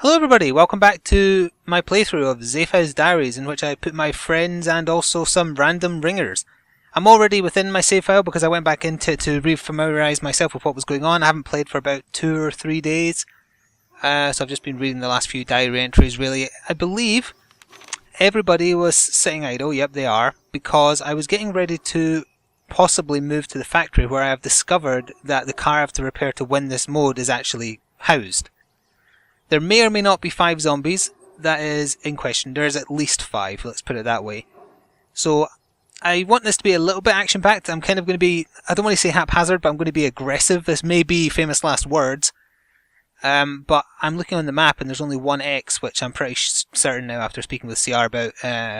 Hello everybody, welcome back to my playthrough of Zafehouse Diaries, in which I put my friends and also some random ringers. I'm already within my save file because I went back into it to re-familiarise myself with what was going on. I haven't played for about 2 or 3 days, so I've just been reading the last few diary entries really. I believe everybody was sitting idle, yep they are, because I was getting ready to possibly move to the factory where I have discovered that the car I have to repair to win this mode is actually housed. There may or may not be 5 zombies. That is in question. There's at least 5, let's put it that way. So I want this to be a little bit action-packed. I'm kind of going to be, I don't want to say haphazard, but I'm going to be aggressive. This may be famous last words. But I'm looking on the map and there's only one X, which I'm pretty certain now after speaking with CR about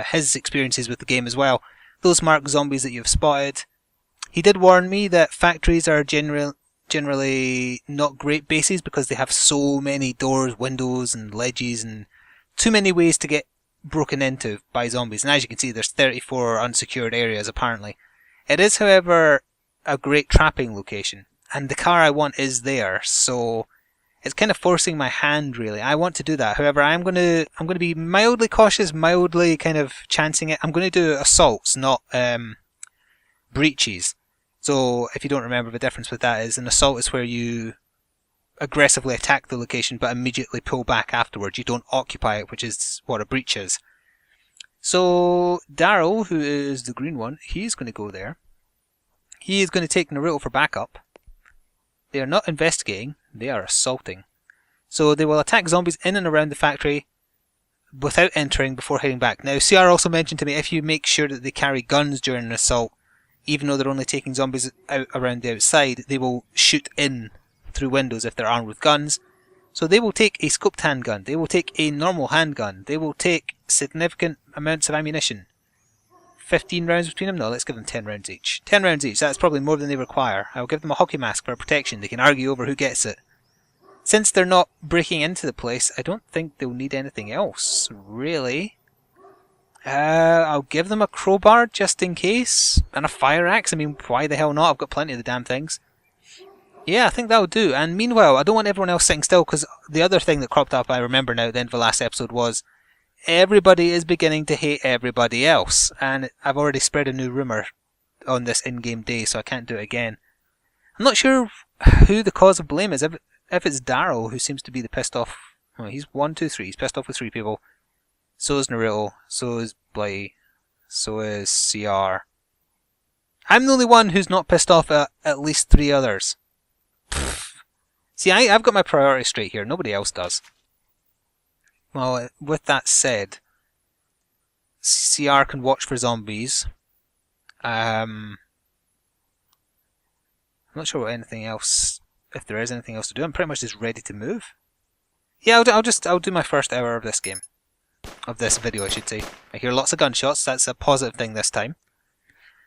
his experiences with the game as well. Those mark zombies that you've spotted. He did warn me that factories are generally not great bases because they have so many doors, windows and ledges and too many ways to get broken into by zombies. And as you can see, there's 34 unsecured areas apparently. It is, however, a great trapping location, and the car I want is there, so it's kind of forcing my hand really. I want to do that. However, I'm going to be mildly cautious, mildly kind of chancing it. I'm going to do assaults, not breaches. So if you don't remember, the difference with that is an assault is where you aggressively attack the location but immediately pull back afterwards. You don't occupy it, which is what a breach is. So Daryl, who is the green one, he's going to go there. He is going to take Naruto for backup. They are not investigating, they are assaulting. So they will attack zombies in and around the factory without entering before heading back. Now CR also mentioned to me if you make sure that they carry guns during an assault, even though they're only taking zombies out around the outside, they will shoot in through windows if they're armed with guns. So they will take a scoped handgun, they will take a normal handgun, they will take significant amounts of ammunition. 15 rounds between them? No, let's give them 10 rounds each. 10 rounds each, that's probably more than they require. I'll give them a hockey mask for protection, they can argue over who gets it. Since they're not breaking into the place, I don't think they'll need anything else, really. I'll give them a crowbar just in case, and a fire axe. I mean, why the hell not? I've got plenty of the damn things. Yeah, I think that'll do. And meanwhile, I don't want everyone else sitting still, because the other thing that cropped up, I remember now at the end of the last episode, was everybody is beginning to hate everybody else. And I've already spread a new rumour on this in-game day, so I can't do it again. I'm not sure who the cause of blame is. If it's Daryl, who seems to be the pissed off... Well, he's 1, 2, 3. He's pissed off with 3 people. So is Naruto, so is Blighty, so is CR. I'm the only one who's not pissed off at least 3 others. Pfft. See, I've got my priorities straight here, nobody else does. Well, with that said, CR can watch for zombies. I'm not sure what anything else, if there is anything else to do. I'm pretty much just ready to move. Yeah, I'll do my first hour of this game. Of this video, I should say. I hear lots of gunshots, that's a positive thing this time.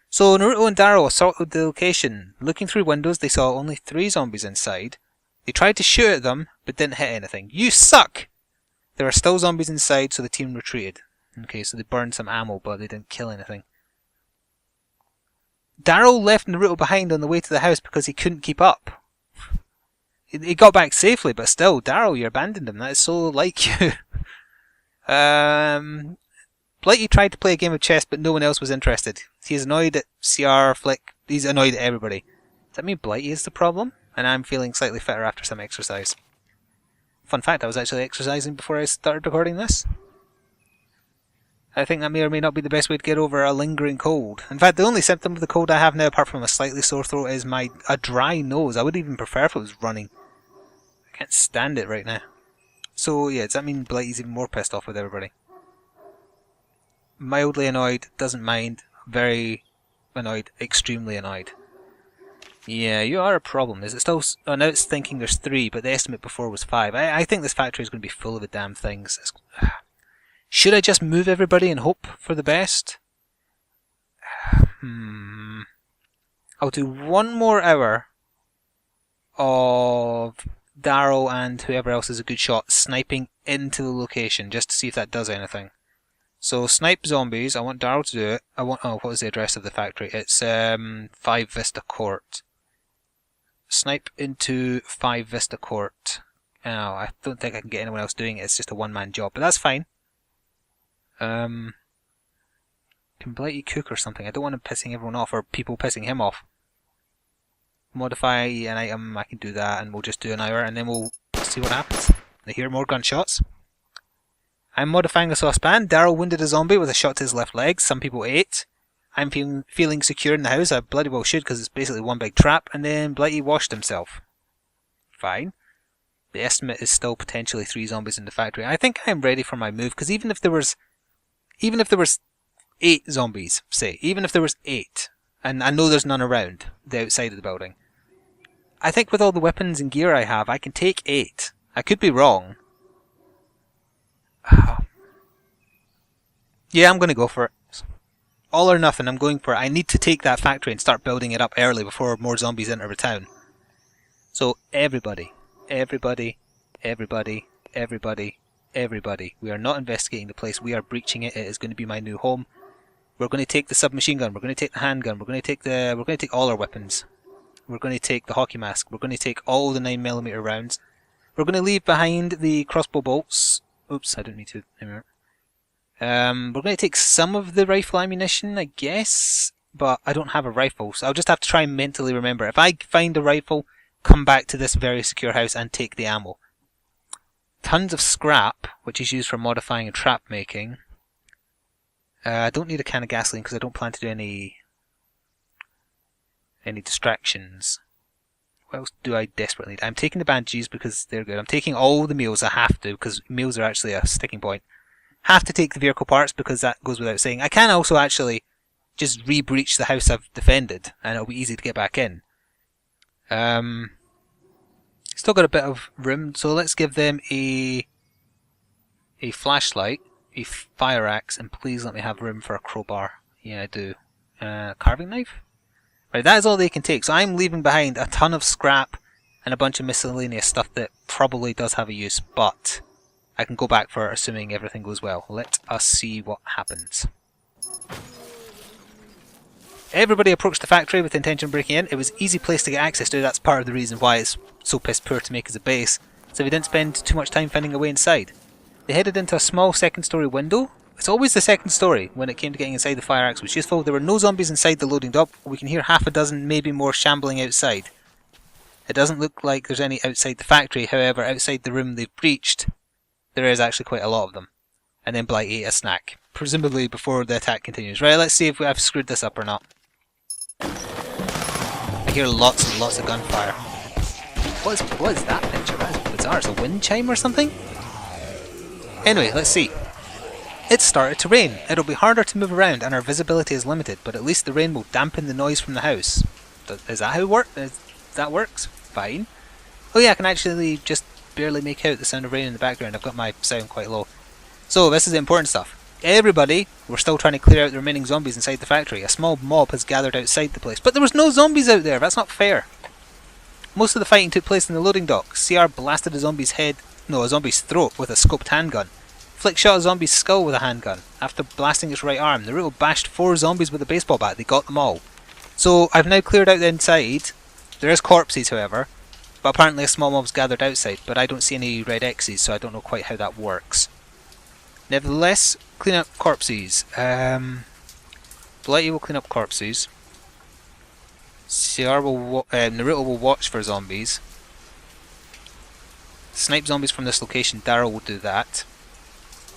So Naruto and Daryl assaulted the location. Looking through windows, they saw only 3 zombies inside. They tried to shoot at them, but didn't hit anything. You suck! There are still zombies inside, so the team retreated. Okay, so they burned some ammo, but they didn't kill anything. Daryl left Naruto behind on the way to the house because he couldn't keep up. He got back safely, but still, Daryl, you abandoned him. That is so like you. Blighty tried to play a game of chess, but no one else was interested. He's annoyed at CR, Flik. He's annoyed at everybody. Does that mean Blighty is the problem? And I'm feeling slightly fitter after some exercise. Fun fact, I was actually exercising before I started recording this. I think that may or may not be the best way to get over a lingering cold. In fact, the only symptom of the cold I have now, apart from a slightly sore throat, is a dry nose. I would even prefer if it was running. I can't stand it right now. So yeah, does that mean Blighty's even more pissed off with everybody? Mildly annoyed, doesn't mind, very annoyed, extremely annoyed. Yeah, you are a problem. Is it still... Oh, now it's thinking there's 3, but the estimate before was 5. I think this factory is going to be full of the damn things. Should I just move everybody and hope for the best? I'll do 1 more hour of Daryl and whoever else is a good shot sniping into the location just to see if that does anything. So snipe zombies. I want Daryl to do it. what was the address of the factory? It's 5 Vista Court. Snipe into 5 Vista Court. Oh, I don't think I can get anyone else doing it. It's just a one-man job, but that's fine. Can Blighty cook or something? I don't want him pissing everyone off, or people pissing him off. Modify an item, I can do that, and we'll just do an hour, and then we'll see what happens. I hear more gunshots. I'm modifying a saucepan. Daryl wounded a zombie with a shot to his left leg. Some people ate. I'm feeling secure in the house. I bloody well should, because it's basically one big trap. And then Blighty washed himself. Fine. The estimate is still potentially 3 zombies in the factory. I think I'm ready for my move, because even if there was 8 zombies, say, even if there was 8, and I know there's none around the outside of the building, I think with all the weapons and gear I have, I can take 8. I could be wrong. Yeah, I'm going to go for it. All or nothing, I'm going for it. I need to take that factory and start building it up early before more zombies enter the town. So everybody, everybody, everybody, everybody, everybody. We are not investigating the place. We are breaching it. It is going to be my new home. We're going to take the submachine gun. We're going to take the handgun. We're going to take all our weapons. We're going to take the hockey mask. We're going to take all the 9mm rounds. We're going to leave behind the crossbow bolts. Oops, I didn't need to. We're going to take some of the rifle ammunition, I guess, but I don't have a rifle, so I'll just have to try and mentally remember. If I find a rifle, come back to this very secure house and take the ammo. Tons of scrap, which is used for modifying and trap making. I don't need a can of gasoline because I don't plan to do any distractions. What else do I desperately need? I'm taking the bandages because they're good. I'm taking all the meals. I have to, because meals are actually a sticking point. Have to take the vehicle parts because that goes without saying. I can also actually just re-breach the house I've defended and it'll be easy to get back in. Still got a bit of room, so let's give them a flashlight, a fire axe, and please let me have room for a crowbar. Yeah, I do. Carving knife? Right, that is all they can take, so I'm leaving behind a ton of scrap and a bunch of miscellaneous stuff that probably does have a use, but I can go back for it assuming everything goes well. Let us see what happens. Everybody approached the factory with the intention of breaking in. It was an easy place to get access to. That's part of the reason why it's so piss poor to make as a base, so we didn't spend too much time finding a way inside. They headed into a small second-story window. It's always the second story when it came to getting inside. The fire axe was useful. There were no zombies inside the loading dock. We can hear half a dozen, maybe more, shambling outside. It doesn't look like there's any outside the factory. However, outside the room they've breached, there is actually quite a lot of them. And then Blight ate a snack, presumably before the attack continues. Right, let's see if I've screwed this up or not. I hear lots and lots of gunfire. What is that picture? That is bizarre. It's a wind chime or something? Anyway, let's see. It started to rain. It'll be harder to move around and our visibility is limited, but at least the rain will dampen the noise from the house. Is that how it works? That works? Fine. Oh yeah, I can actually just barely make out the sound of rain in the background. I've got my sound quite low. So this is the important stuff. Everybody, we're still trying to clear out the remaining zombies inside the factory. A small mob has gathered outside the place. But there was no zombies out there. That's not fair. Most of the fighting took place in the loading dock. CR blasted a zombie's throat with a scoped handgun. Flik shot a zombie's skull with a handgun. After blasting its right arm, Naruto bashed 4 zombies with a baseball bat. They got them all. So I've now cleared out the inside. There is corpses, however. But apparently a small mob's gathered outside. But I don't see any red X's, so I don't know quite how that works. Nevertheless, clean up corpses. Blighty will clean up corpses. Naruto will watch for zombies. Snipe zombies from this location. Daryl will do that.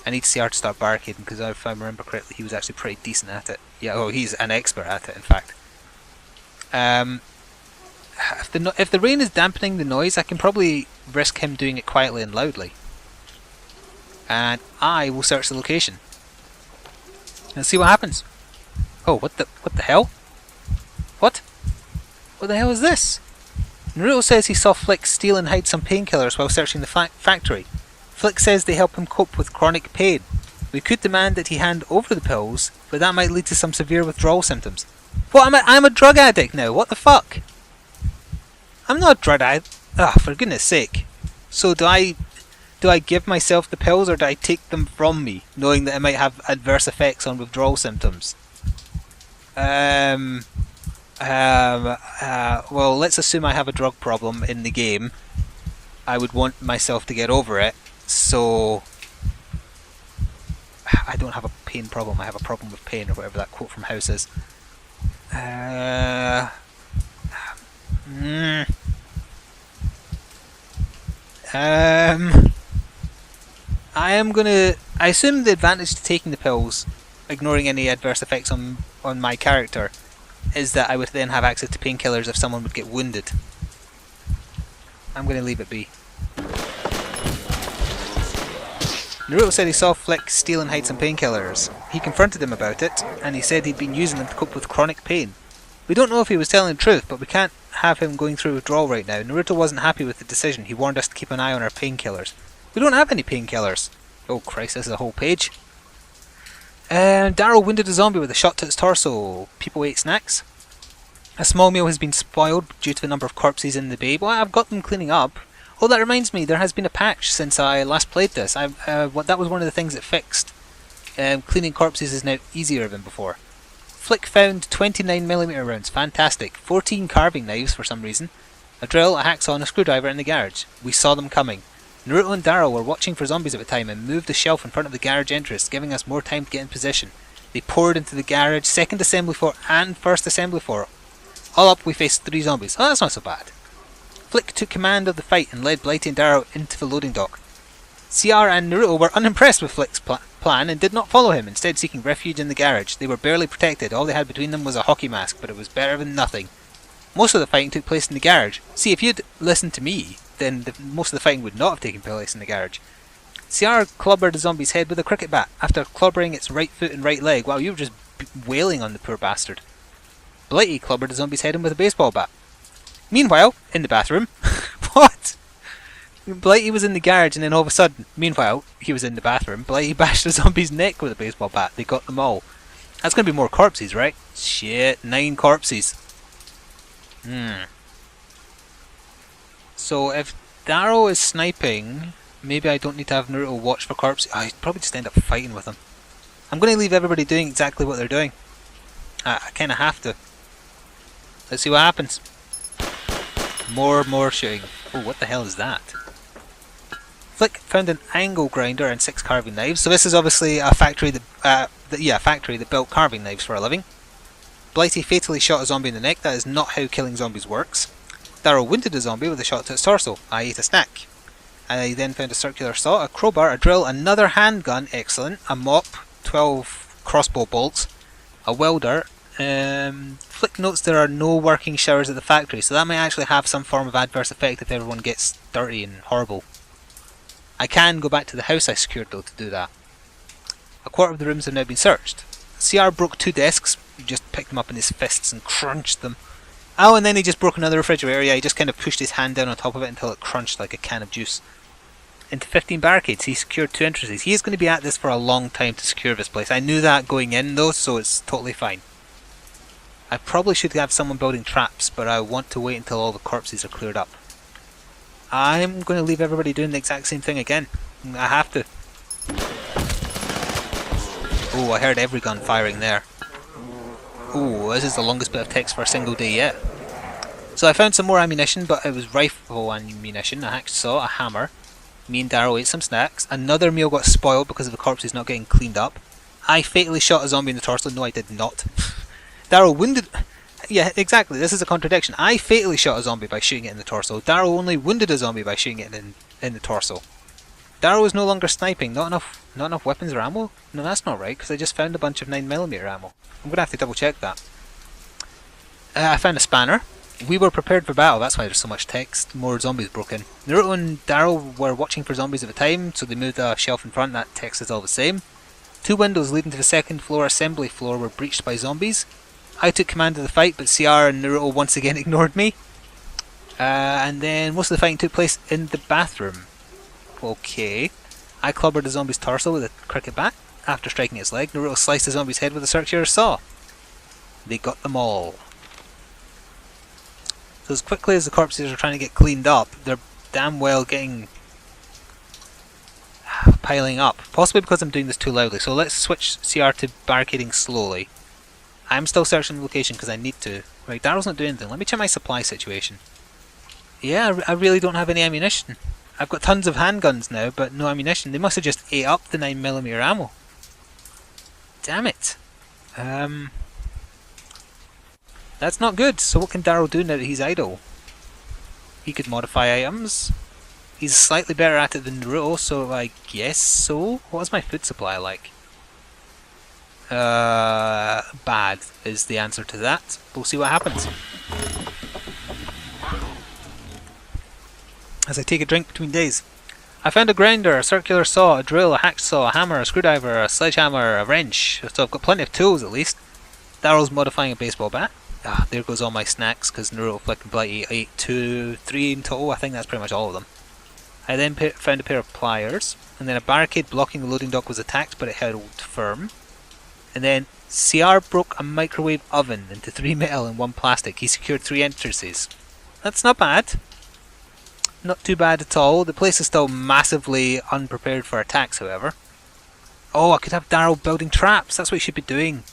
I need CR to start barricading because if I remember correctly, he was actually pretty decent at it. Yeah, oh, he's an expert at it, in fact. If the rain is dampening the noise, I can probably risk him doing it quietly and loudly. And I will search the location. Let's see what happens. Oh, what the hell? What? What the hell is this? Naruto says he saw Flik steal and hide some painkillers while searching the factory. Flik says they help him cope with chronic pain. We could demand that he hand over the pills, but that might lead to some severe withdrawal symptoms. What? I'm a drug addict now. What the fuck? I'm not a drug addict. Ah, for goodness sake. So do I give myself the pills or do I take them from me, knowing that it might have adverse effects on withdrawal symptoms? Well, let's assume I have a drug problem in the game. I would want myself to get over it, so I don't have a pain problem, I have a problem with pain, or whatever that quote from House is. I assume the advantage to taking the pills, ignoring any adverse effects on my character, is that I would then have access to painkillers if someone would get wounded. I'm going to leave it be. Naruto said he saw Flik steal and hide some painkillers. He confronted him about it, and he said he'd been using them to cope with chronic pain. We don't know if he was telling the truth, but we can't have him going through withdrawal right now. Naruto wasn't happy with the decision. He warned us to keep an eye on our painkillers. We don't have any painkillers. Oh Christ, this is a whole page. Darrow wounded a zombie with a shot to its torso. People ate snacks. A small meal has been spoiled due to the number of corpses in the bay. Well, I've got them cleaning up. Oh, that reminds me, there has been a patch since I last played this. That was one of the things it fixed. Cleaning corpses is now easier than before. Flik found 29mm rounds, fantastic. 14 carving knives for some reason. A drill, a hacksaw and a screwdriver in the garage. We saw them coming. Naruto and Darrow were watching for zombies at the time and moved the shelf in front of the garage entrance, giving us more time to get in position. They poured into the garage, second assembly floor and first assembly floor. All up, we faced 3 zombies. Oh, that's not so bad. Flik took command of the fight and led Blighty and Darrow into the loading dock. CR and Naruto were unimpressed with Flik's plan and did not follow him, instead seeking refuge in the garage. They were barely protected. All they had between them was a hockey mask, but it was better than nothing. Most of the fighting took place in the garage. See, if you'd listened to me, then most of the fighting would not have taken place in the garage. CR clobbered a zombie's head with a cricket bat after clobbering its right foot and right leg. Wow, you were just wailing on the poor bastard. Blighty clobbered a zombie's head in with a baseball bat. Meanwhile, in the bathroom... What? Blighty was in the garage and then all of a sudden, meanwhile, he was in the bathroom, Blighty bashed a zombie's neck with a baseball bat. They got them all. That's going to be more corpses, right? Shit, 9 corpses. So if Darrow is sniping, maybe I don't need to have Naruto watch for corpses. I'd probably just end up fighting with them. I'm going to leave everybody doing exactly what they're doing. I kind of have to. Let's see what happens. More shooting. Oh, what the hell is that? Flik found an angle grinder and 6 carving knives. So this is obviously a factory that built carving knives for a living. Blighty fatally shot a zombie in the neck. That is not how killing zombies works. Darrow wounded a zombie with a shot to its torso. I ate a snack. I then found a circular saw, a crowbar, a drill, another handgun, excellent, a mop, 12 crossbow bolts, a welder. Flik notes there are no working showers at the factory, so that might actually have some form of adverse effect if everyone gets dirty and horrible. I can go back to the house I secured though to do that. A quarter of the rooms have now been searched. CR broke 2 desks, he just picked them up in his fists and crunched them. Oh, and then he just broke another refrigerator. Yeah, he just kind of pushed his hand down on top of it until it crunched like a can of juice. Into 15 barricades, he secured 2 entrances. He is going to be at this for a long time to secure this place. I knew that going in though, so it's totally fine. I probably should have someone building traps, but I want to wait until all the corpses are cleared up. I'm going to leave everybody doing the exact same thing again. I have to. Oh, I heard every gun firing there. Oh, this is the longest bit of text for a single day yet. So I found some more ammunition, but it was rifle ammunition, a hacksaw, a hammer. Me and Darrow ate some snacks. Another meal got spoiled because of the corpses not getting cleaned up. I fatally shot a zombie in the torso. No, I did not. Darrow wounded... Yeah, exactly, this is a contradiction. I fatally shot a zombie by shooting it in the torso. Darrow only wounded a zombie by shooting it in the torso. Darrow is no longer sniping. Not enough weapons or ammo? No, that's not right, because I just found a bunch of 9mm ammo. I'm going to have to double check that. I found a spanner. We were prepared for battle, that's why there's so much text. More zombies broke in. Naruto and Darrow were watching for zombies at the time, so they moved a shelf in front. That text is all the same. 2 windows leading to the second floor assembly floor were breached by zombies. I took command of the fight, but CR and Naruto once again ignored me. And then most of the fighting took place in the bathroom. Okay. I clobbered a zombie's torso with a cricket bat. After striking its leg, Naruto sliced the zombie's head with a circular saw. They got them all. So as quickly as the corpses are trying to get cleaned up, they're damn well getting... piling up. Possibly because I'm doing this too loudly. So let's switch CR to barricading slowly. I'm still searching the location because I need to. Right, Darrow's not doing anything. Let me check my supply situation. Yeah, I really don't have any ammunition. I've got tons of handguns now, but no ammunition. They must have just ate up the 9mm ammo. Damn it. That's not good. So what can Daryl do now that he's idle? He could modify items. He's slightly better at it than Naruto, so I guess so. What's my food supply like? Bad is the answer to that. We'll see what happens. As I take a drink between days. I found a grinder, a circular saw, a drill, a hacksaw, a hammer, a screwdriver, a sledgehammer, a wrench. So I've got plenty of tools at least. Daryl's modifying a baseball bat. Ah, there goes all my snacks because Naruto, Flik and Blighty ate 3 in total. I think that's pretty much all of them. I then found a pair of pliers, and then a barricade blocking the loading dock was attacked, but it held firm. And then CR broke a microwave oven into 3 metal and 1 plastic. He secured 3 entrances. That's not bad. Not too bad at all. The place is still massively unprepared for attacks, however. Oh, I could have Daryl building traps. That's what he should be doing.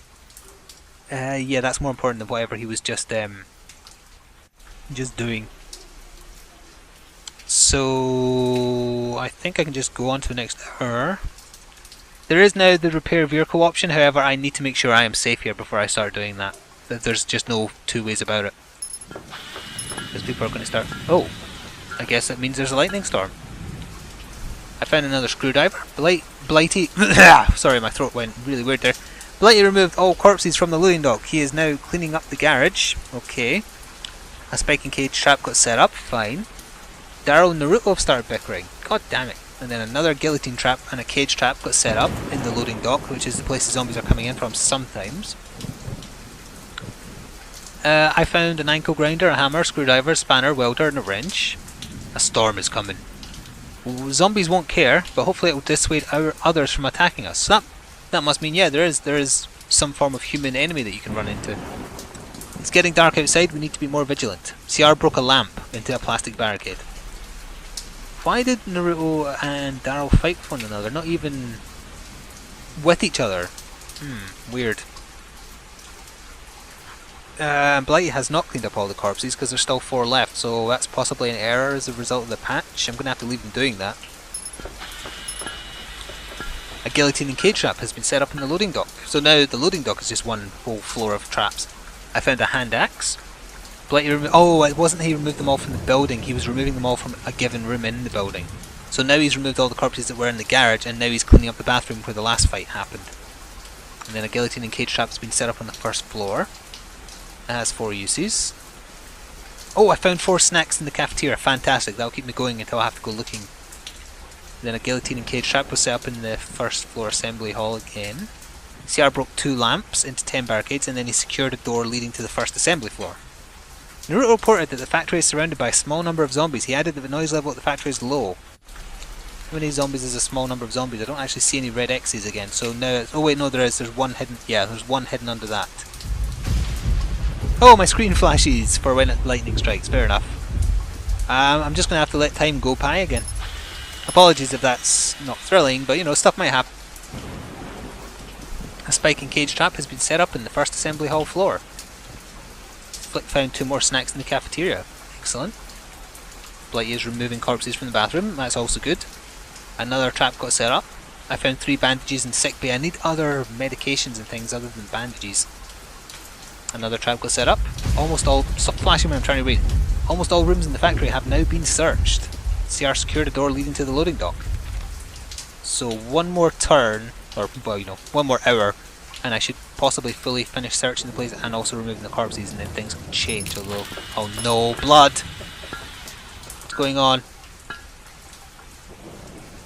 Yeah, that's more important than whatever he was just doing. So I think I can just go on to the next hour. There is now the repair vehicle option, however I need to make sure I am safe here before I start doing that. There's just no two ways about it. Because people are going to start... Oh, I guess that means there's a lightning storm. I found another screwdriver. Blighty... Sorry, my throat went really weird there. Blighty removed all corpses from the loading dock. He is now cleaning up the garage. Okay. A spike and cage trap got set up. Fine. Daryl and Naruto have started bickering. God damn it. And then another guillotine trap and a cage trap got set up in the loading dock, which is the place the zombies are coming in from sometimes. I found an ankle grinder, a hammer, screwdriver, spanner, welder and a wrench. A storm is coming. Zombies won't care, but hopefully it will dissuade others from attacking us. So that must mean, yeah, there is some form of human enemy that you can run into. It's getting dark outside, we need to be more vigilant. CR broke a lamp into a plastic barricade. Why did Naruto and Daryl fight with one another? Not even with each other. Weird. Blighty has not cleaned up all the corpses because there's still 4 left, so that's possibly an error as a result of the patch. I'm going to have to leave them doing that. A guillotine and cage trap has been set up in the loading dock. So now the loading dock is just one whole floor of traps. I found a hand axe. Oh, it wasn't he removed them all from the building, he was removing them all from a given room in the building. So now he's removed all the corpses that were in the garage, and now he's cleaning up the bathroom where the last fight happened. And then a guillotine and cage trap has been set up on the first floor. It has 4 uses. Oh, I found 4 snacks in the cafeteria, fantastic, that'll keep me going until I have to go looking. Then a guillotine and cage trap was set up in the first floor assembly hall again. CR broke 2 lamps into 10 barricades, and then he secured a door leading to the first assembly floor. Naruto reported that the factory is surrounded by a small number of zombies. He added that the noise level at the factory is low. How many zombies is a small number of zombies? I don't actually see any red X's again, so now it's... Oh wait, no there is. There's one hidden... Yeah, there's one hidden under that. Oh, my screen flashes for when lightning strikes. Fair enough. I'm just going to have to let time go by again. Apologies if that's not thrilling, but you know, stuff might happen. A spike and cage trap has been set up in the first assembly hall floor. Flik found 2 more snacks in the cafeteria. Excellent. Blighty is removing corpses from the bathroom. That's also good. Another trap got set up. I found 3 bandages in sick bay. I need other medications and things other than bandages. Another trap got set up. Almost all... Stop flashing when I'm trying to read. Almost all rooms in the factory have now been searched. CR secured a door leading to the loading dock. So one more turn, or well, you know, one more hour, and I should possibly fully finish searching the place and also removing the corpses, and then things can change. Although, oh no, blood! What's going on?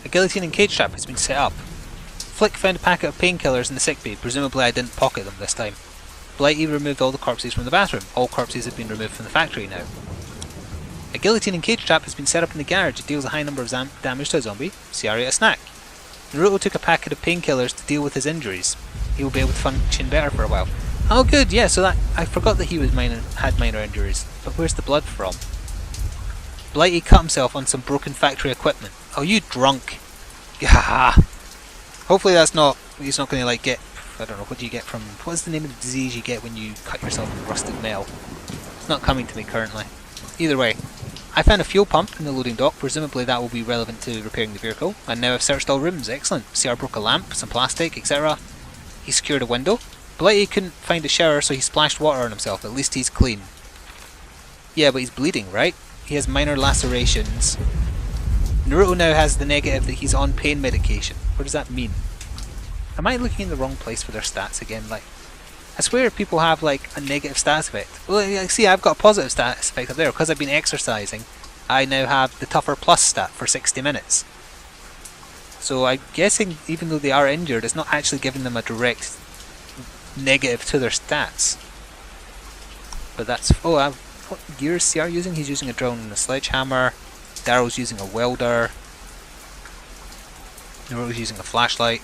A guillotine and cage trap has been set up. Flik found a packet of painkillers in the sick bay. Presumably I didn't pocket them this time. Blighty removed all the corpses from the bathroom. All corpses have been removed from the factory now. A guillotine and cage trap has been set up in the garage. It deals a high number of damage to a zombie. CR ate a snack. Naruto took a packet of painkillers to deal with his injuries. He will be able to function better for a while. Oh good, yeah, so that... I forgot that he was had minor injuries. But where's the blood from? Blighty cut himself on some broken factory equipment. Oh, you drunk. Gah! Hopefully that's not... He's not going to like get... I don't know, what do you get from... What's the name of the disease you get when you cut yourself with rusted metal? It's not coming to me currently. Either way, I found a fuel pump in the loading dock, presumably that will be relevant to repairing the vehicle, and now I've searched all rooms, excellent. CR broke a lamp, some plastic, etc. He secured a window. Blighty couldn't find a shower, so he splashed water on himself, at least he's clean. Yeah, but he's bleeding, right? He has minor lacerations. Naruto now has the negative that he's on pain medication. What does that mean? Am I looking in the wrong place for their stats again? Like, I swear people have like a negative status effect. Well, see, I've got a positive status effect up there because I've been exercising. I now have the tougher plus stat for 60 minutes. So I'm guessing even though they are injured, it's not actually giving them a direct negative to their stats. But that's... oh, what gear is CR using? He's using a drill and a sledgehammer. Darrow's using a welder. Naruto's using a flashlight.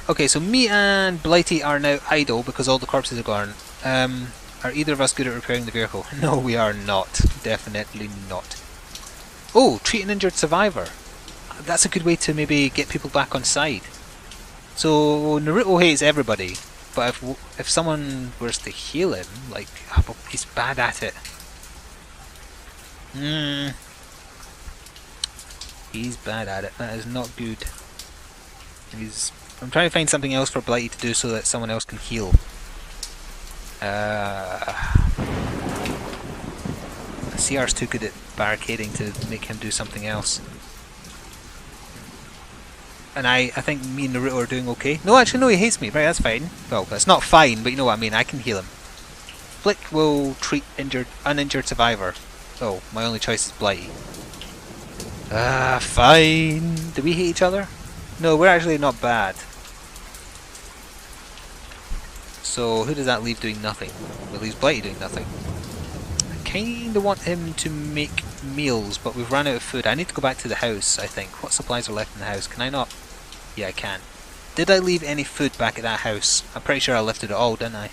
Okay, so me and Blighty are now idle because all the corpses are gone. Are either of us good at repairing the vehicle? No, we are not. Definitely not. Oh, treat an injured survivor. That's a good way to maybe get people back on side. So Naruto hates everybody, but if someone was to heal him, like, oh, he's bad at it. He's bad at it. That is not good. I'm trying to find something else for Blighty to do so that someone else can heal. CR's too good at barricading to make him do something else. And I think me and Naruto are doing okay. No, actually, no, he hates me. Right, that's fine. Well, that's not fine, but you know what I mean. I can heal him. Flik will treat uninjured survivor. Oh, my only choice is Blighty. Fine. Do we hate each other? No, we're actually not bad. So who does that leave doing nothing? It leaves Blighty doing nothing. I kinda want him to make meals, but we've run out of food. I need to go back to the house, I think. What supplies are left in the house? Can I not? Yeah, I can. Did I leave any food back at that house? I'm pretty sure I lifted it all, didn't I?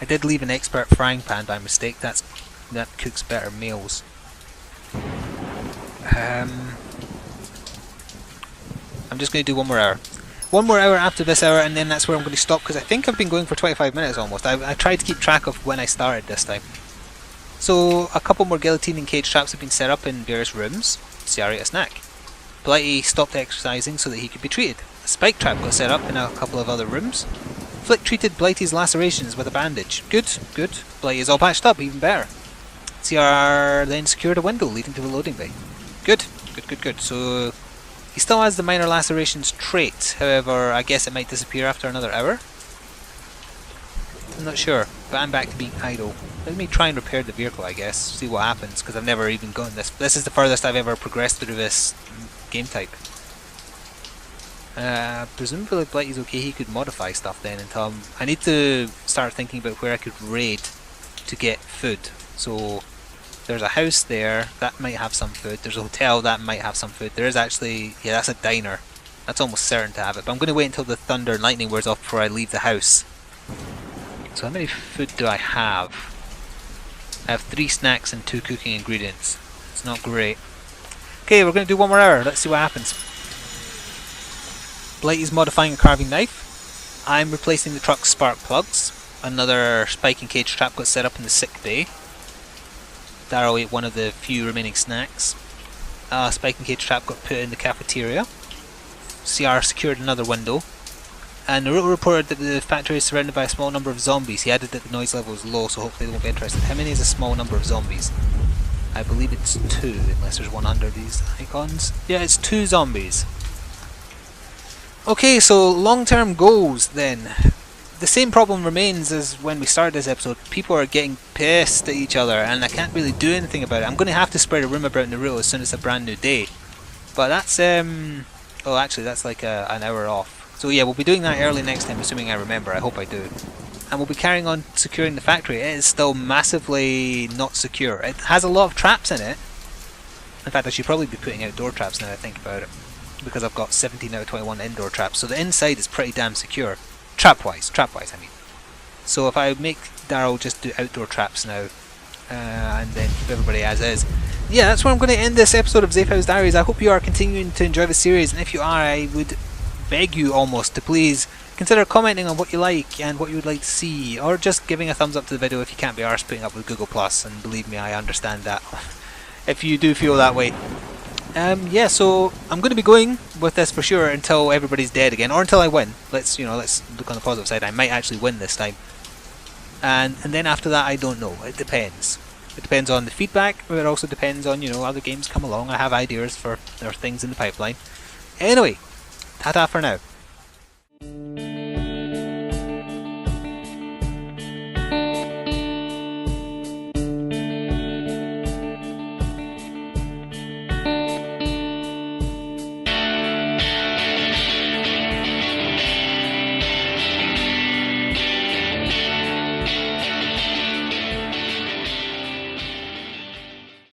I did leave an expert frying pan by mistake. That cooks better meals. I'm just going to do one more hour. One more hour after this hour, and then that's where I'm going to stop, because I think I've been going for 25 minutes almost. I tried to keep track of when I started this time. So, a couple more guillotine and cage traps have been set up in various rooms. CR ate a snack. Blighty stopped exercising so that he could be treated. A spike trap got set up in a couple of other rooms. Flik treated Blighty's lacerations with a bandage. Good, good. Blighty is all patched up, even better. CR then secured a window leading to the loading bay. Good, good, good, good. So, he still has the minor lacerations trait, however, I guess it might disappear after another hour. I'm not sure, but I'm back to being idle. Let me try and repair the vehicle, I guess, see what happens, because I've never even gotten this. This is the furthest I've ever progressed through this game type. Presumably Blighty's okay, he could modify stuff then until I need to start thinking about where I could raid to get food. So there's a house there, that might have some food. There's a hotel, that might have some food. There is actually, yeah, that's a diner. That's almost certain to have it. But I'm going to wait until the thunder and lightning wears off before I leave the house. So how many food do I have? I have 3 snacks and 2 cooking ingredients. It's not great. Okay, we're going to do one more hour. Let's see what happens. Blighty's modifying a carving knife. I'm replacing the truck's spark plugs. Another spike and cage trap got set up in the sick bay. Darrow ate one of the few remaining snacks. Spike and cage trap got put in the cafeteria. CR secured another window. And Naruto reported that the factory is surrounded by a small number of zombies. He added that the noise level is low, so hopefully they won't be interested. How many is a small number of zombies? I believe it's 2, unless there's one under these icons. Yeah, it's 2 zombies. Okay, so long-term goals then. The same problem remains as when we started this episode. People are getting pissed at each other, and I can't really do anything about it. I'm going to have to spread a rumour about Naruto as soon as it's a brand new day. But that's, oh, actually, that's like an hour off. So yeah, we'll be doing that early next time, assuming I remember. I hope I do. And we'll be carrying on securing the factory. It is still massively not secure. It has a lot of traps in it. In fact, I should probably be putting outdoor traps now I think about it, because I've got 17 out of 21 indoor traps. So the inside is pretty damn secure. Trap-wise, I mean. So if I make Darrow just do outdoor traps now, and then keep everybody as is. Yeah, that's where I'm going to end this episode of Zafehouse Diaries. I hope you are continuing to enjoy the series, and if you are, I would beg you almost to please consider commenting on what you like and what you would like to see, or just giving a thumbs up to the video if you can't be arsed putting up with Google Plus, and believe me, I understand that if you do feel that way. Yeah, so I'm going to be going with this for sure until everybody's dead again, or until I win. Let's look on the positive side. I might actually win this time, and then after that, I don't know. It depends. It depends on the feedback, but it also depends on other games come along. I have ideas for things in the pipeline. Anyway, ta-ta for now.